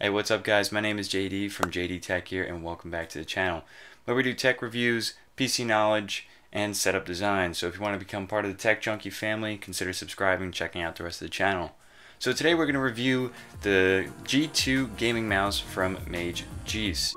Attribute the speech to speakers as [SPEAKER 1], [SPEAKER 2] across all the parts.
[SPEAKER 1] Hey, what's up guys? My name is JD from JDTechGear and welcome back to the channel where we do tech reviews, PC knowledge, and setup design. So if you want to become part of the Tech Junkie family, consider subscribing and checking out the rest of the channel. So today we're going to review the G2 gaming mouse from Magece.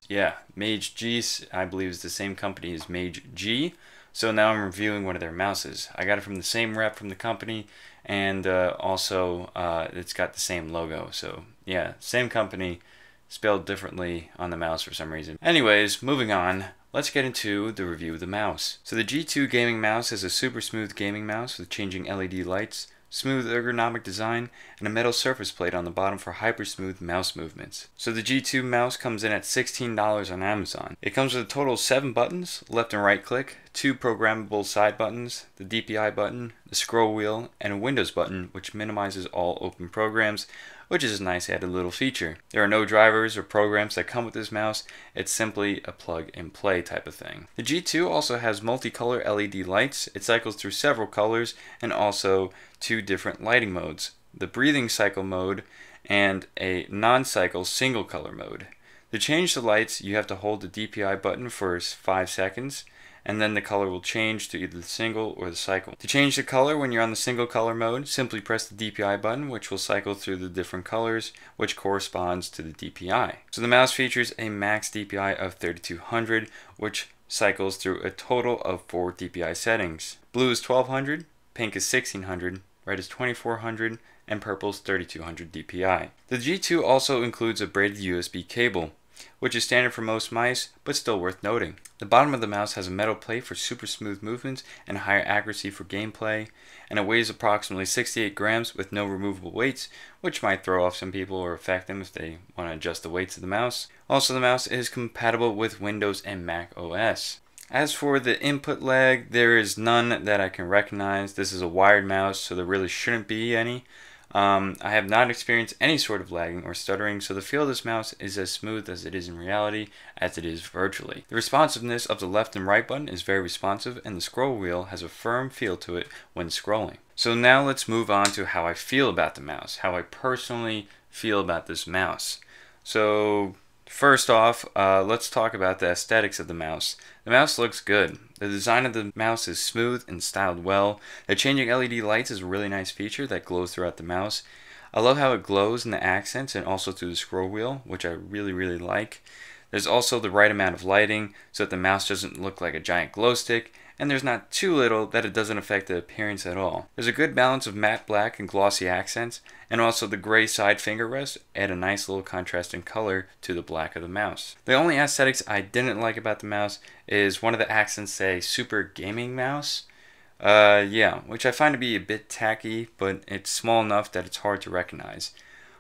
[SPEAKER 1] Yeah, Magece, I believe, is the same company as Magece. So now I'm reviewing one of their mouses. I got it from the same rep from the company, and also it's got the same logo. So yeah, same company, spelled differently on the mouse for some reason. Anyways, moving on. Let's get into the review of the mouse. So the G2 gaming mouse is a super smooth gaming mouse with changing LED lights, smooth ergonomic design, and a metal surface plate on the bottom for hyper smooth mouse movements. So the G2 mouse comes in at $16 on Amazon. It comes with a total of 7 buttons, left and right click, 2 programmable side buttons, the DPI button, the scroll wheel, and a Windows button which minimizes all open programs, which is a nice added little feature. There are no drivers or programs that come with this mouse. It's simply a plug and play type of thing. The G2 also has multicolor LED lights. It cycles through several colors and also 2 different lighting modes, the breathing cycle mode and a non-cycle single color mode. To change the lights, you have to hold the DPI button for 5 seconds, and then the color will change to either the single or the cycle. To change the color when you're on the single color mode, simply press the DPI button, which will cycle through the different colors, which corresponds to the DPI. So the mouse features a max DPI of 3200, which cycles through a total of 4 DPI settings. Blue is 1200, pink is 1600, red is 2400, and purple is 3200 DPI. The G2 also includes a braided USB cable, which is standard for most mice, but still worth noting. The bottom of the mouse has a metal plate for super smooth movements and higher accuracy for gameplay, and it weighs approximately 68 grams with no removable weights, which might throw off some people or affect them if they want to adjust the weights of the mouse. Also, the mouse is compatible with Windows and Mac OS. As for the input lag, there is none that I can recognize. This is a wired mouse, so there really shouldn't be any. I have not experienced any sort of lagging or stuttering, so the feel of this mouse is as smooth as it is in reality as it is virtually. The responsiveness of the left and right button is very responsive, and the scroll wheel has a firm feel to it when scrolling. So now let's move on to how I feel about the mouse, how I personally feel about this mouse. So first off, let's talk about the aesthetics of the mouse. The mouse looks good. The design of the mouse is smooth and styled well. The changing LED lights is a really nice feature that glows throughout the mouse. I love how it glows in the accents and also through the scroll wheel, which I really like. There's also the right amount of lighting so that the mouse doesn't look like a giant glow stick, and there's not too little that it doesn't affect the appearance at all. There's a good balance of matte black and glossy accents, and also the gray side finger rests add a nice little contrasting color to the black of the mouse. The only aesthetics I didn't like about the mouse is one of the accents say super gaming mouse. Yeah, which I find to be a bit tacky, but it's small enough that it's hard to recognize.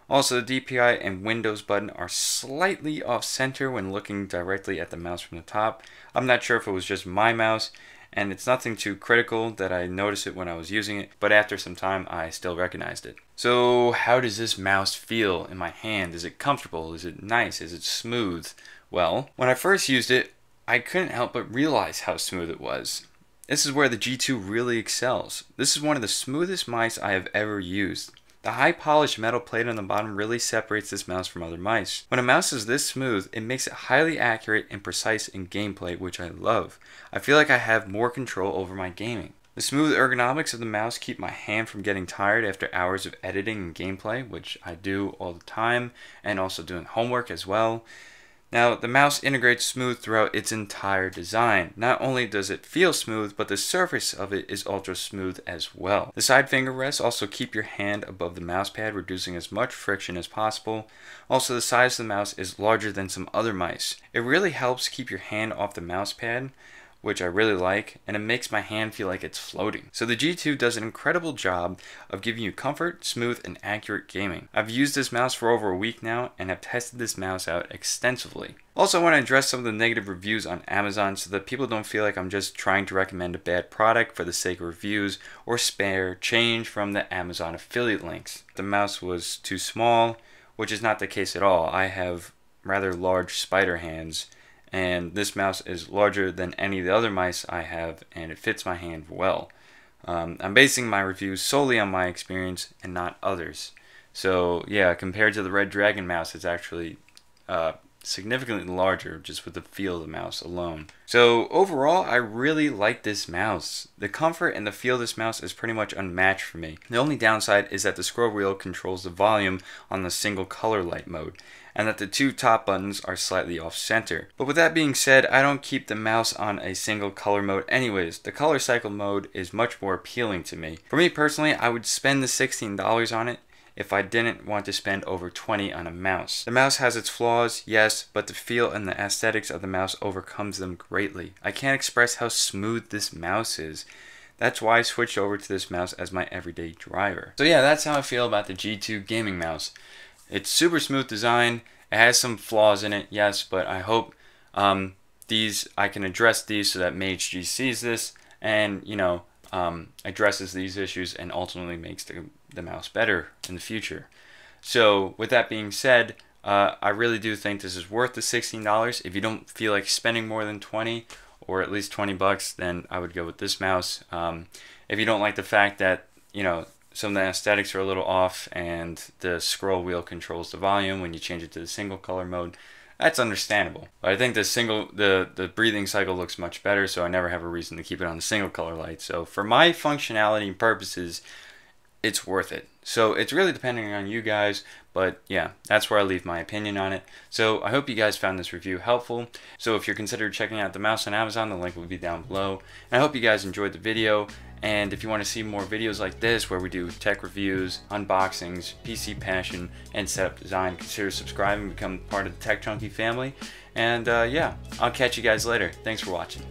[SPEAKER 1] Also, the DPI and Windows button are slightly off center when looking directly at the mouse from the top. I'm not sure if it was just my mouse, and it's nothing too critical that I noticed it when I was using it, but after some time I still recognized it. So how does this mouse feel in my hand? Is it comfortable? Is it nice? Is it smooth? Well, when I first used it, I couldn't help but realize how smooth it was. This is where the G2 really excels. This is one of the smoothest mice I have ever used. The high polished metal plate on the bottom really separates this mouse from other mice. When a mouse is this smooth, it makes it highly accurate and precise in gameplay, which I love. I feel like I have more control over my gaming. The smooth ergonomics of the mouse keep my hand from getting tired after hours of editing and gameplay, which I do all the time, and also doing homework as well. Now, the mouse integrates smooth throughout its entire design. Not only does it feel smooth, but the surface of it is ultra smooth as well. The side finger rests also keep your hand above the mouse pad, reducing as much friction as possible. Also, the size of the mouse is larger than some other mice. It really helps keep your hand off the mouse pad, which I really like, and it makes my hand feel like it's floating. So the G2 does an incredible job of giving you comfort, smooth, and accurate gaming. I've used this mouse for over a week now and have tested this mouse out extensively. Also, I want to address some of the negative reviews on Amazon so that people don't feel like I'm just trying to recommend a bad product for the sake of reviews or spare change from the Amazon affiliate links. The mouse was too small, which is not the case at all. I have rather large spider hands, and this mouse is larger than any of the other mice I have, and it fits my hand well. I'm basing my review solely on my experience and not others. So yeah, compared to the Red Dragon mouse, it's actually significantly larger just with the feel of the mouse alone. So overall, I really like this mouse. The comfort and the feel of this mouse is pretty much unmatched for me. The only downside is that the scroll wheel controls the volume on the single color light mode, and that the two top buttons are slightly off center. But with that being said, I don't keep the mouse on a single color mode anyways. The color cycle mode is much more appealing to me. For me personally, I would spend the $16 on it if I didn't want to spend over $20 on a mouse. The mouse has its flaws, yes, but the feel and the aesthetics of the mouse overcomes them greatly. I can't express how smooth this mouse is. That's why I switched over to this mouse as my everyday driver. So yeah, that's how I feel about the G2 gaming mouse. It's super smooth design. It has some flaws in it, yes, but I hope I can address these so that Magece sees this and, you know, addresses these issues and ultimately makes the mouse better in the future. So with that being said, I really do think this is worth the $16. If you don't feel like spending more than 20 or at least 20 bucks, then I would go with this mouse. If you don't like the fact that, you know, some of the aesthetics are a little off and the scroll wheel controls the volume when you change it to the single color mode, that's understandable. But I think the breathing cycle looks much better, so I never have a reason to keep it on the single color light. So for my functionality and purposes, it's worth it. So it's really depending on you guys, but yeah, that's where I leave my opinion on it. So I hope you guys found this review helpful. So if you're considering checking out the mouse on Amazon, the link will be down below. And I hope you guys enjoyed the video. And if you want to see more videos like this where we do tech reviews, unboxings, PC passion, and setup design, consider subscribing and become part of the Tech Junkie family. And yeah, I'll catch you guys later. Thanks for watching.